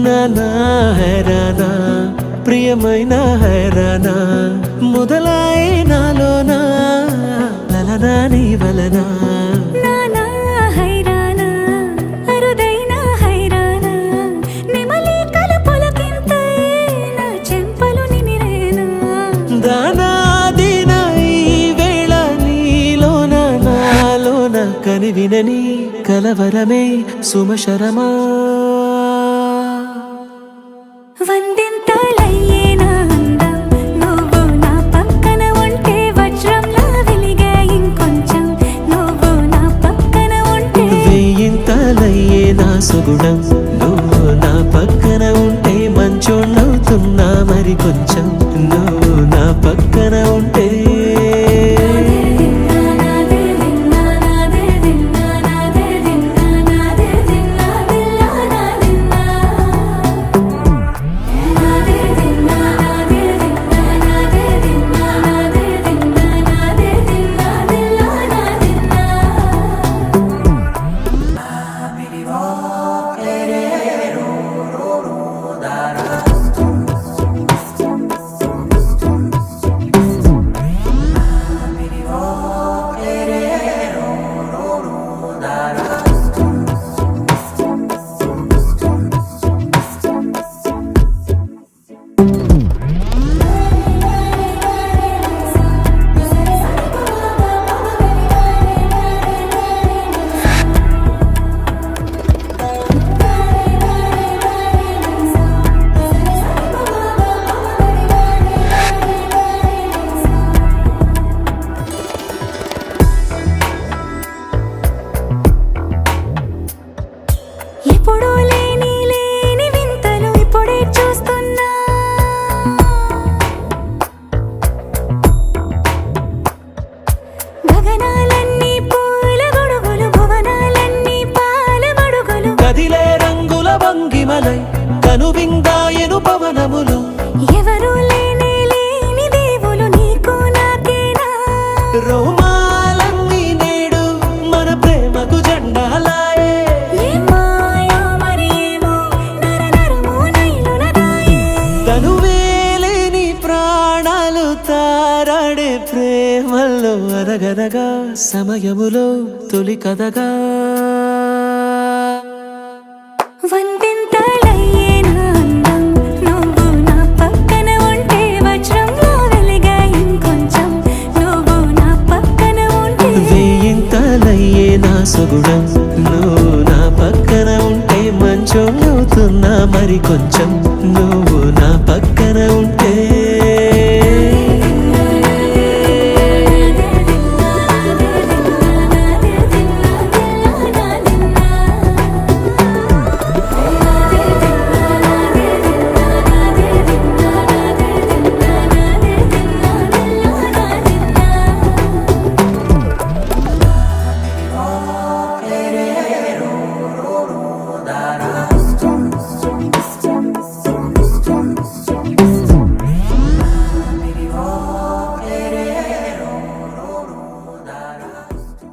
నానా హైరానా ప్రియమైన హైరానా మొదలాయి నాలోనా లలనా నీ వలనా నానా హైరానా అరుదైన హైరానా నిమలి కలుపులకింతై నా చెంపలు నిమిరేనా దానాదిన ఈ వేళ నీలోన నాలోన కనివినని కలవరమే సుమశరమా వందింతలయ్యేనా అందం నువ్వు నా పక్కన ఉంటే వజ్రంలా వెలిగే ఇంకొంచెం నువ్వు నా పక్కన ఉంటే వెయ్యింతలయ్యే నా సుగుణం నువ్వు నా పక్కన ఉంటే మంచోళ్ళవుతున్నా మరి కొంచెం నువ్వు నా పక్కన ఉంటే ఎప్పుడూ లేని వింతలు ఇప్పుడే చూస్తున్నా గగనాలన్నీ పూల గొడుగులు భువనాలన్నీ పాల మడుగులు కదిలే రంగుల భంగిమలై కనువిందాయను పవనములు ఎవరూ లేని దేవులు నీకు నాకేనా రోమాలన్నీ నేడు మన ప్రేమకు జెండాలాయే ఏమాయో మరి ఏమో నరనరమో నైలున దాయే తనువేలేని ప్రాణాలు తారాడే ప్రేమల్లో అనగనగా సమయములో తొలి కథగా వందింతలయ్యేనా అందం నువ్వు నా పక్కన ఉంటే వజ్రంలా వెలిగే ఇంకొంచెం నువ్వు నా పక్కన ఉంటే వెయ్యింతలయ్యే నా సుగుణం నువ్వు నా పక్కన ఉంటే మంచోళ్ళవుతున్నా మరి కొంచెం నువ్వు నా పక్కన ఉంటే